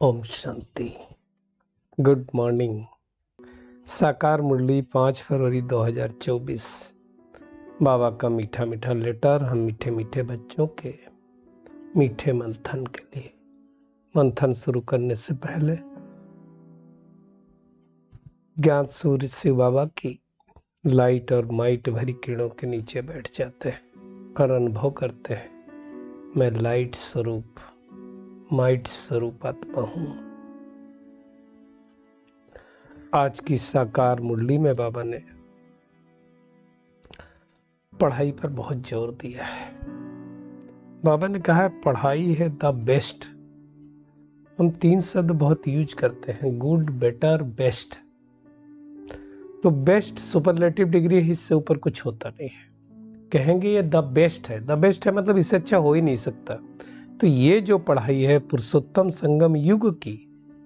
Om Shanti. Good morning. साकार मुरली 5 फरवरी 2024। बाबा का मीठा मीठा लेटर हम मीठे मीठे बच्चों के मीठे मंथन के लिए। मंथन शुरू करने से पहले ज्ञात सूर्य शिव बाबा की लाइट और माइट भरी किरणों के नीचे बैठ जाते हैं और अनुभव करते हैं, मैं लाइट स्वरूप माइट स्वरूप आत्मा हूं। आज की साकार मुरली में बाबा ने पढ़ाई पर बहुत जोर दिया है। बाबा ने कहा है पढ़ाई है द बेस्ट। हम 3 शब्द बहुत यूज करते हैं, गुड, बेटर, बेस्ट। तो बेस्ट सुपरलेटिव डिग्री है, इससे ऊपर कुछ होता नहीं है। कहेंगे ये द बेस्ट है, द बेस्ट है मतलब इससे अच्छा हो ही नहीं सकता। तो ये जो पढ़ाई है पुरुषोत्तम संगम युग की,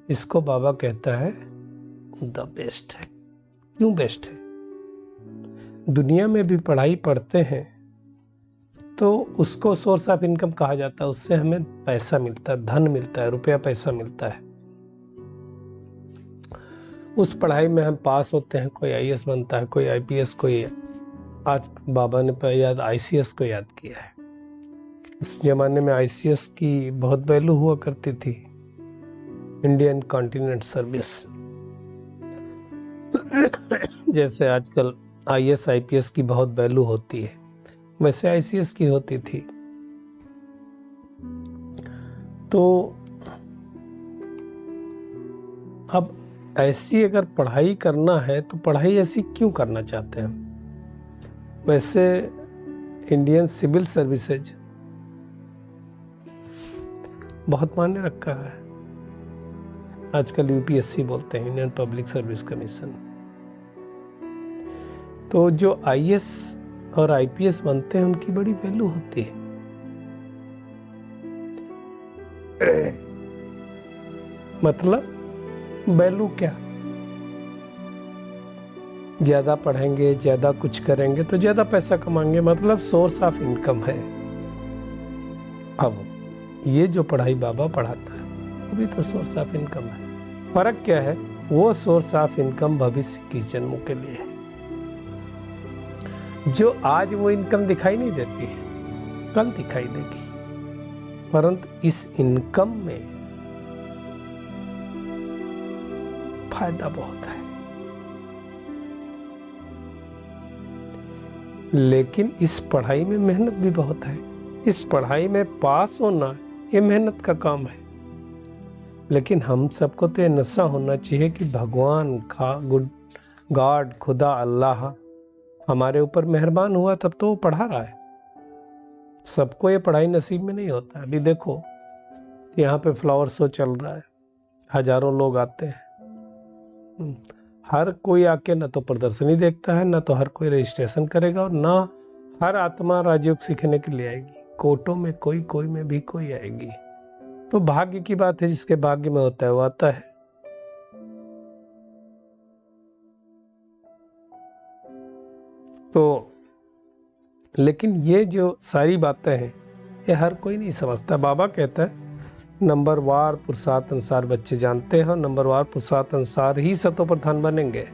इसको बाबा कहता है द बेस्ट है। क्यों बेस्ट है? दुनिया में भी पढ़ाई पढ़ते हैं तो उसको सोर्स ऑफ इनकम कहा जाता है, उससे हमें पैसा मिलता है, धन मिलता है, रुपया पैसा मिलता है। उस पढ़ाई में हम पास होते हैं, कोई आईएएस बनता है, कोई आईपीएस, कोई आज बाबा ने याद आईसीएस को याद किया है। उस जमाने में आईसीएस की बहुत वैल्यू हुआ करती थी, इंडियन कॉन्टिनेंट सर्विस। जैसे आजकल आईएएस आईपीएस की बहुत वैल्यू होती है, वैसे आईसीएस की होती थी। तो अब ऐसी अगर पढ़ाई करना है तो पढ़ाई ऐसी क्यों करना चाहते हैं? वैसे इंडियन सिविल सर्विसेज बहुत मायने रखा है। आजकल यूपीएससी बोलते हैं, इंडियन पब्लिक सर्विस कमीशन। तो जो आईएएस और आईपीएस बनते हैं उनकी बड़ी वैल्यू होती है। मतलब वैल्यू क्या? ज्यादा पढ़ेंगे, ज्यादा कुछ करेंगे तो ज्यादा पैसा कमाएंगे, मतलब सोर्स ऑफ इनकम है। अब ये जो पढ़ाई बाबा पढ़ाता है वो भी तो सोर्स ऑफ इनकम है। फर्क क्या है? वो सोर्स ऑफ इनकम भविष्य की जन्मों के लिए है। जो आज वो इनकम दिखाई नहीं देती है, कल दिखाई देगी। परंतु इस इनकम में फायदा बहुत है, लेकिन इस पढ़ाई में मेहनत भी बहुत है। इस पढ़ाई में पास होना ये मेहनत का काम है। लेकिन हम सबको तो ये नशा होना चाहिए कि भगवान का गॉड, खुदा, अल्लाह हमारे ऊपर मेहरबान हुआ तब तो वो पढ़ा रहा है। सबको ये पढ़ाई नसीब में नहीं होता। अभी देखो यहाँ पे फ्लावर शो चल रहा है, हजारों लोग आते हैं। हर कोई आके ना तो प्रदर्शनी देखता है, ना तो हर कोई रजिस्ट्रेशन करेगा, और ना हर आत्मा राजयोग सीखने के लिए आएगी। कोटों में कोई, कोई में भी कोई आएगी। तो भाग्य की बात है, जिसके भाग्य में होता है वो आता है। तो लेकिन ये जो सारी बातें हैं ये हर कोई नहीं समझता। बाबा कहता है नंबरवार पुरुषार्थ अनुसार बच्चे जानते हैं, नंबरवार पुरुषार्थ अनुसार ही सतो प्रधान बनेंगे।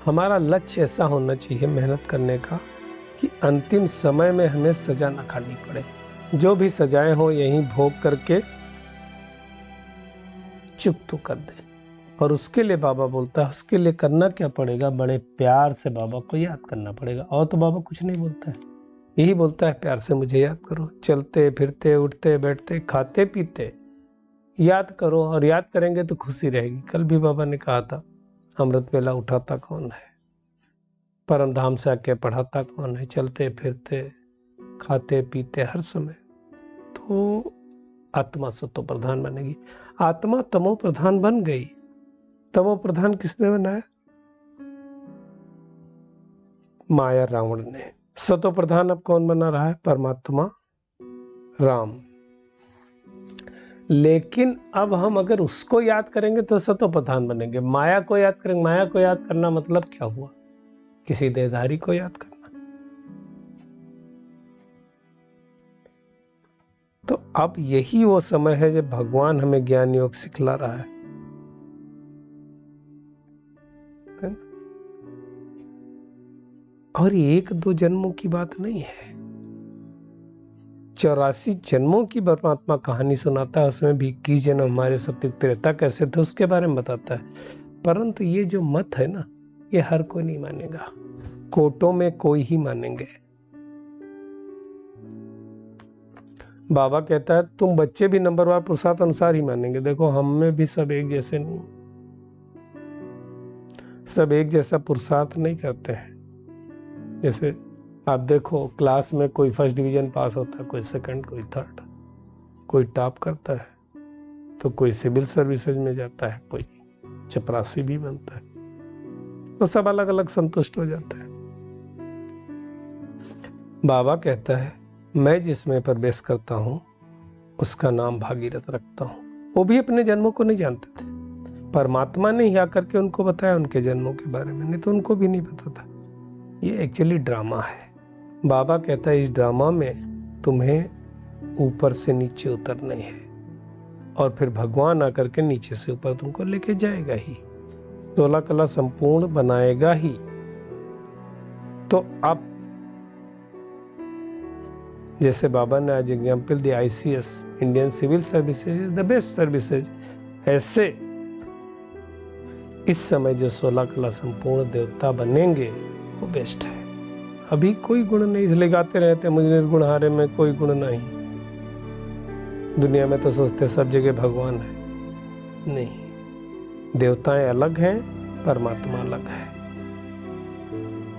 हमारा लक्ष्य ऐसा होना चाहिए मेहनत करने का कि अंतिम समय में हमें सजा न खानी पड़े। जो भी सजाएं हो यहीं भोग करके चुप कर दें। और उसके लिए बाबा बोलता है, उसके लिए करना क्या पड़ेगा? बड़े प्यार से बाबा को याद करना पड़ेगा। और तो बाबा कुछ नहीं बोलता है, यही बोलता है प्यार से मुझे याद करो। चलते फिरते, उठते बैठते, खाते पीते याद करो, और याद करेंगे तो खुशी रहेगी। कल भी बाबा ने कहा था, अमृत वेला उठाता कौन है, परम धाम से आके पढ़ाता कौन है। चलते फिरते, खाते पीते हर समय, तो आत्मा सतो प्रधान बनेगी। आत्मा तमो प्रधान बन गई। तमो प्रधान किसने बनाया? माया, रावण ने। सतो प्रधान अब कौन बना रहा है? परमात्मा राम। लेकिन अब हम अगर उसको याद करेंगे तो सतो प्रधान बनेंगे। माया को याद करेंगे, माया को याद करना मतलब क्या हुआ? किसी देहधारी को याद करना। तो अब यही वो समय है जब भगवान हमें ज्ञान योग सिखला रहा है। और ये 1-2 जन्मों की बात नहीं है, 84 जन्मों की परमात्मा कहानी सुनाता है। उसमें भी 21 जन्म हमारे सत्युग त्रेता कैसे थे उसके बारे में बताता है। परंतु ये जो मत है ना, ये हर कोई नहीं मानेगा, कोटों में कोई ही मानेंगे। बाबा कहता है तुम बच्चे भी नंबरवार पुरुषार्थ अनुसार ही मानेंगे। देखो हम में भी सब एक जैसे नहीं, सब एक जैसा पुरुषार्थ नहीं करते हैं। जैसे आप देखो क्लास में कोई फर्स्ट डिवीजन पास होता है, कोई सेकंड, कोई थर्ड, कोई टॉप करता है, तो कोई सिविल सर्विसेज में जाता है, कोई चपरासी भी बनता है, तो सब अलग अलग संतुष्ट हो जाते हैं। बाबा कहता है मैं जिसमें प्रवेश करता हूं उसका नाम भागीरथ रखता हूं। वो भी अपने जन्मों को नहीं जानते थे, परमात्मा ने ही आकर के उनको बताया उनके जन्मों के बारे में, नहीं तो उनको भी नहीं पता था। ये एक्चुअली ड्रामा है। बाबा कहता है इस ड्रामा में तुम्हें ऊपर से नीचे उतरना है और फिर भगवान आकर के नीचे से ऊपर तुमको लेके जाएगा ही, 16 कला संपूर्ण बनाएगा ही। तो आप जैसे बाबा ने आज एग्जाम्पल दिया, ICS Indian civil services is the best services, ऐसे इस समय जो 16 कला संपूर्ण देवता बनेंगे वो बेस्ट है। अभी कोई गुण नहीं, इसलिए गाते रहते मुझे निर्गुण हारे में कोई गुण नहीं। दुनिया में तो सोचते सब जगह भगवान है, नहीं, देवताएं अलग हैं, परमात्मा अलग है।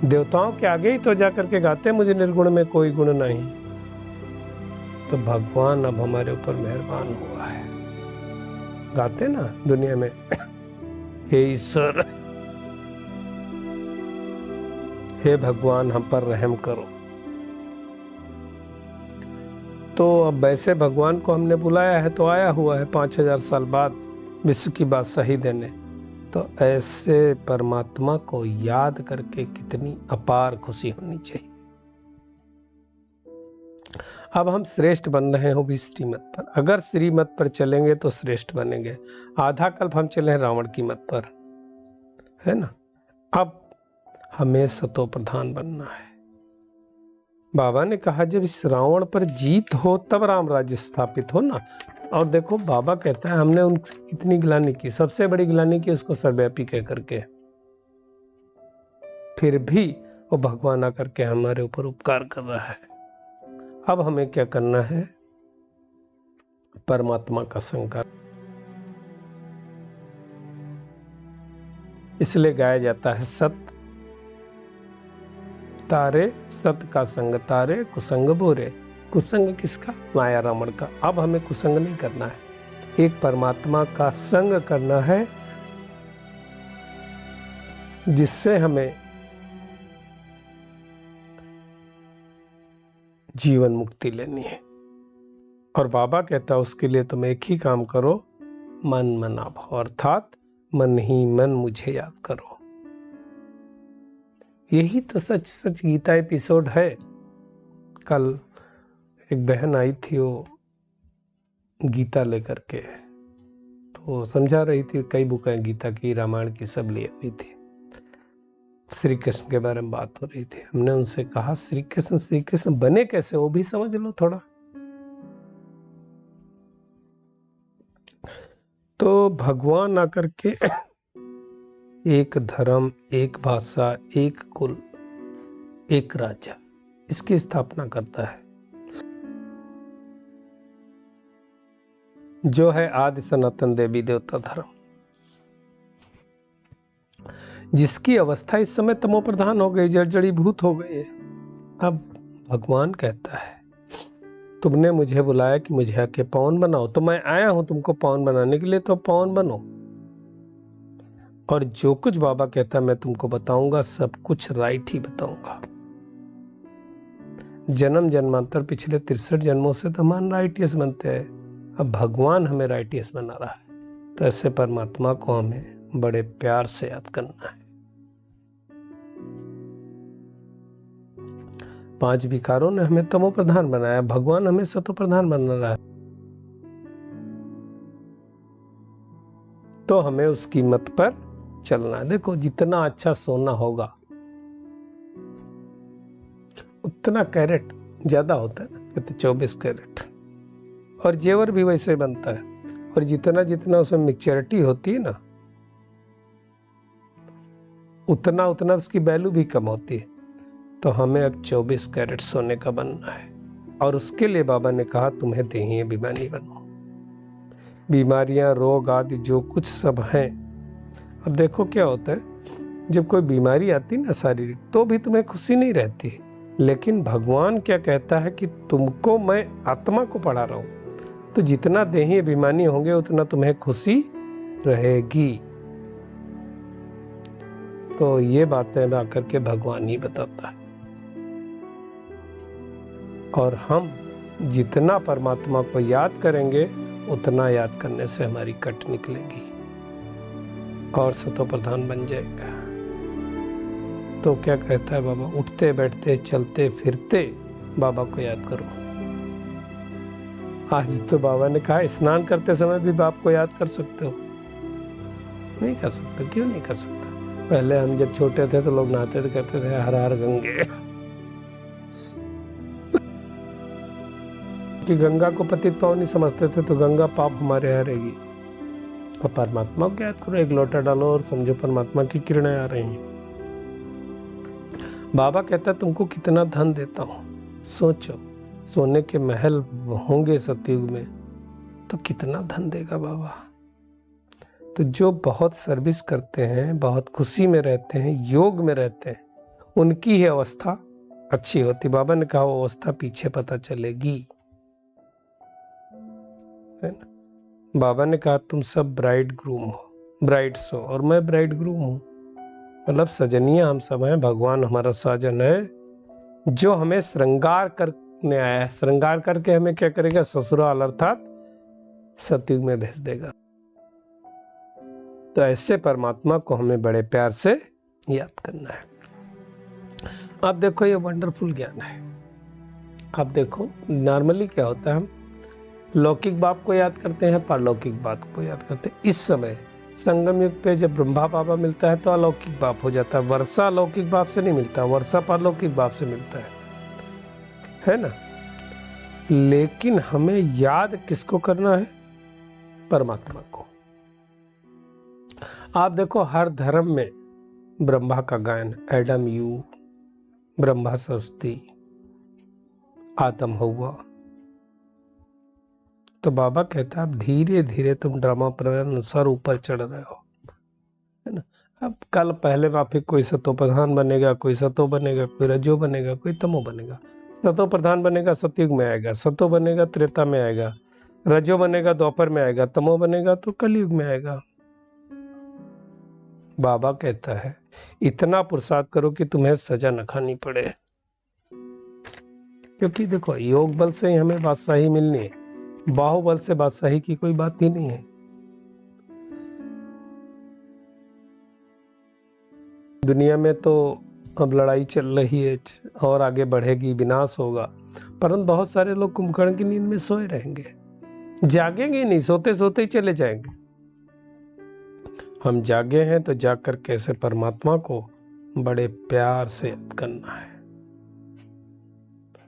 देवताओं के आगे ही तो जाकर के गाते मुझे निर्गुण में कोई गुण नहीं। तो भगवान अब हमारे ऊपर मेहरबान हुआ है, गाते ना दुनिया में हे ईश्वर, हे भगवान हम पर रहम करो। तो अब वैसे भगवान को हमने बुलाया है तो आया हुआ है 5000 साल बाद विश्व की बात सही देने। तो ऐसे परमात्मा को याद करके कितनी अपार खुशी होनी चाहिए। अब हम श्रेष्ठ बन रहे हो भी श्रीमत पर, अगर श्रीमत पर चलेंगे तो श्रेष्ठ बनेंगे। आधा कल्प हम चले हैं रावण की मत पर, है ना। अब हमें सतो प्रधान बनना है। बाबा ने कहा जब इस रावण पर जीत हो तब राम राज्य स्थापित हो ना। और देखो बाबा कहता है हमने उनसे कितनी गिलानी की, सबसे बड़ी गिलानी की उसको सर्वव्यापी कह करके, फिर भी वो भगवान आकर के हमारे ऊपर उपकार कर रहा है। अब हमें क्या करना है, परमात्मा का संग कर। इसलिए गाया जाता है सत तारे, सत का संग तारे, कुसंग बोरे। कुसंग किसका? माया रावण का। अब हमें कुसंग नहीं करना है, एक परमात्मा का संग करना है जिससे हमें जीवन मुक्ति लेनी है। और बाबा कहता है उसके लिए तुम एक ही काम करो, मन मना भाव, अर्थात मन ही मन मुझे याद करो। यही तो सच सच गीता एपिसोड है। कल एक बहन आई थी, वो गीता लेकर के तो समझा रही थी, कई बुकें गीता की, रामायण की सब ले आई थी। श्री कृष्ण के बारे में बात हो रही थी। हमने उनसे कहा श्री कृष्ण बने कैसे, वो भी समझ लो थोड़ा। तो भगवान आकर के एक धर्म, एक भाषा, एक कुल, एक राजा, इसकी स्थापना करता है, जो है आदि सनातन देवी देवता धर्म, जिसकी अवस्था इस समय तमो प्रधान हो गई, जड़ी भूत हो गई है। अब भगवान कहता है तुमने मुझे बुलाया कि मुझे आके पवन बनाओ, तो मैं आया हूं तुमको पवन बनाने के लिए, तो पवन बनो। और जो कुछ बाबा कहता है मैं तुमको बताऊंगा, सब कुछ राइट ही बताऊंगा। जन्म जन्मांतर पिछले 63 जन्मों से तो हम राइटियस बनते हैं, अब भगवान हमें राइटियस बना रहा है। तो ऐसे परमात्मा को हमें बड़े प्यार से याद करना है। 5 विकारों ने हमें तमो प्रधान बनाया, भगवान हमें सतो प्रधान बना रहा है। तो हमें उस कीमत पर चलना है। देखो जितना अच्छा सोना होगा उतना कैरेट ज्यादा होता है ना, कहते 24 कैरेट, और जेवर भी वैसे बनता है, और जितना जितना उसमें मिक्सचरिटी होती है ना उतना उतना उसकी वैल्यू भी कम होती है। तो हमें अब 24 कैरेट सोने का बनना है, और उसके लिए बाबा ने कहा तुम्हें देही अभिमानी बनो। बीमारियां, रोग आदि जो कुछ सब हैं, अब देखो क्या होता है, जब कोई बीमारी आती ना शारीरिक, तो भी तुम्हें खुशी नहीं रहती, लेकिन भगवान क्या कहता है कि तुमको मैं आत्मा को पढ़ा रहा हूं, तो जितना देही अभिमानी होंगे उतना तुम्हें खुशी रहेगी। तो ये बातें आकर के भगवान ही बताता है, और हम जितना परमात्मा को याद करेंगे उतना याद करने से हमारी कट निकलेगी और सतो प्रधान बन जाएगा। तो क्या कहता है बाबा, उठते बैठते चलते फिरते बाबा को याद करो। आज तो बाबा ने कहा स्नान करते समय भी बाप को याद कर सकते हो। नहीं कर सकते, क्यों नहीं कर सकता? पहले हम जब छोटे थे तो लोग नहाते थे, कहते थे हर हर गंगे, कि गंगा को पतित पावनी समझते थे, तो गंगा पाप हमारे हरेगी। और परमात्मा को याद करो, एक लोटा डालो और समझो परमात्मा की किरणें आ रही हैं। बाबा कहता है तुमको कितना धन देता हूं, सोचो, सोने के महल होंगे सतयुग में तो कितना धन देगा बाबा। तो जो बहुत सर्विस करते हैं, बहुत खुशी में रहते हैं, योग में रहते हैं, उनकी ही अवस्था अच्छी होती। बाबा ने कहा वो अवस्था पीछे पता चलेगी, है ना। बाबा ने कहा तुम सब ब्राइड ग्रूम हो, ब्राइड्स हो, और मैं ब्राइड ग्रूम हूं, मतलब सजनिया हम सब हैं। भगवान हमारा साजन है जो हमें श्रृंगार करने आया है। श्रृंगार करके हमें क्या करेगा? ससुराल अर्थात सतयुग में भेज देगा। तो ऐसे परमात्मा को हमें बड़े प्यार से याद करना है। आप देखो ये वंडरफुल ज्ञान है। आप देखो नॉर्मली क्या होता है, हम लौकिक बाप को याद करते हैं, पारलौकिक बाप को याद करते हैं। इस समय संगम युग पे जब ब्रह्मा बाबा मिलता है तो अलौकिक बाप हो जाता है। वर्षा अलौकिक बाप से नहीं मिलता, वर्षा पारलौकिक बाप से मिलता है ना। लेकिन हमें याद किसको करना है? परमात्मा को। आप देखो हर धर्म में ब्रह्मा का गायन, एडम यू, ब्रह्मा सरस्वती, आदम हवा। तो बाबा कहता है अब धीरे धीरे तुम ड्रामा पर अनुसार ऊपर चढ़ रहे हो, है ना। अब कल पहले माफिक कोई सतो प्रधान बनेगा, कोई सतो बनेगा, कोई रजो बनेगा, कोई तमो बनेगा। सतो प्रधान बनेगा सतयुग में आएगा, सतो बनेगा त्रेता में आएगा, रजो बनेगा द्वापर में आएगा, तमो बनेगा तो कलयुग में आएगा। बाबा कहता है इतना पुरुषार्थ करो कि तुम्हें सजा न खानी पड़े, क्योंकि देखो योग बल से ही हमें बादशाही मिलनी है, बाहुबल से बादशाही की कोई बात ही नहीं है। दुनिया में तो अब लड़ाई चल रही है और आगे बढ़ेगी, विनाश होगा, परंतु बहुत सारे लोग कुंभकर्ण की नींद में सोए रहेंगे, जागेंगे नहीं, सोते सोते ही चले जाएंगे। हम जागे हैं तो जाग कर कैसे परमात्मा को बड़े प्यार से याद करना है।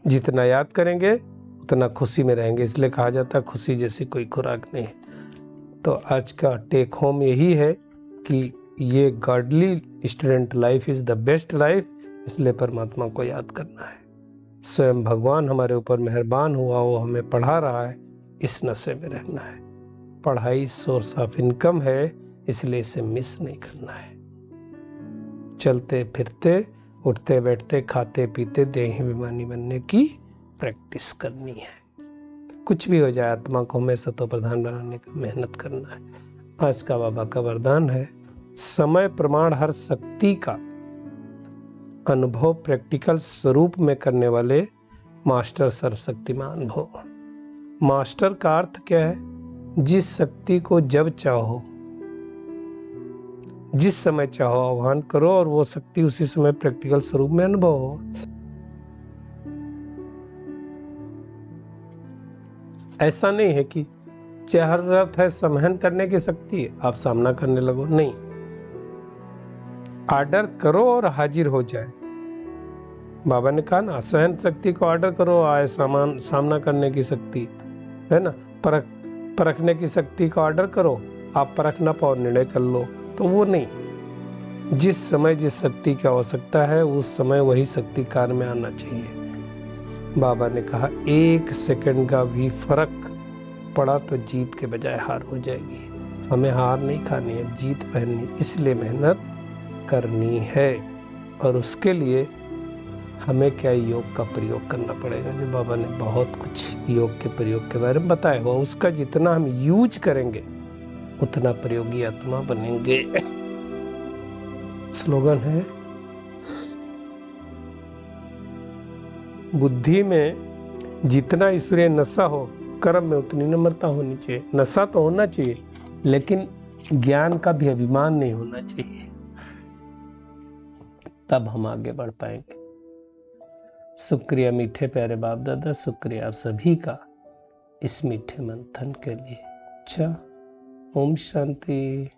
जितना याद करेंगे उतना खुशी में रहेंगे। इसलिए कहा जाता है खुशी जैसी कोई खुराक नहीं है। तो आज का टेक होम यही है कि ये godly student life is the best life, इसलिए परमात्मा को याद करना है। स्वयं भगवान हमारे ऊपर मेहरबान हुआ, वो हमें पढ़ा रहा है, इस नशे में रहना है। पढ़ाई सोर्स ऑफ इनकम है, इसलिए इसे मिस नहीं करना है। चलते फिरते, उठते बैठते, खाते पीते देही अभिमानी बनने की प्रैक्टिस करनी है। कुछ भी हो जाए आत्मा को हमें सतो प्रधान बनाने की मेहनत करना है। आज का बाबा का वरदान है समय प्रमाण हर शक्ति का अनुभव प्रैक्टिकल स्वरूप में करने वाले मास्टर सर्वशक्तिमान भव। मास्टर का अर्थ क्या है? जिस शक्ति को जब चाहो, जिस समय चाहो आह्वान करो और वो शक्ति उसी समय प्रैक्टिकल स्वरूप में अनुभव हो। ऐसा नहीं है कि जरूरत है संवहन करने की शक्ति, आप सामना करने लगो। नहीं, ऑर्डर करो और हाजिर हो जाए। बाबा ने कहा ना, सहन शक्ति को ऑर्डर करो, आए सामना करने की शक्ति, है ना। परखने की शक्ति का ऑर्डर करो, आप परख ना पाओ, निर्णय कर लो। तो वो नहीं, जिस समय जिस शक्ति की आवश्यकता है उस समय वही शक्ति कार्य में आना चाहिए। बाबा ने कहा 1 सेकंड का भी फर्क पड़ा तो जीत के बजाय हार हो जाएगी। हमें हार नहीं खानी है, जीत पहननी, इसलिए मेहनत करनी है। और उसके लिए हमें क्या योग का प्रयोग करना पड़ेगा, जो बाबा ने बहुत कुछ योग के प्रयोग के बारे में बताया हुआ, उसका जितना हम यूज करेंगे उतना प्रयोगी आत्मा बनेंगे। स्लोगन है, बुद्धि में जितना ईश्वरीय नशा हो, कर्म में उतनी नम्रता होनी चाहिए। नशा तो होना चाहिए, लेकिन ज्ञान का भी अभिमान नहीं होना चाहिए, तब हम आगे बढ़ पाएंगे। शुक्रिया मीठे प्यारे बाप दादा, शुक्रिया आप सभी का इस मीठे मंथन के लिए। अच्छा, ओम शांति।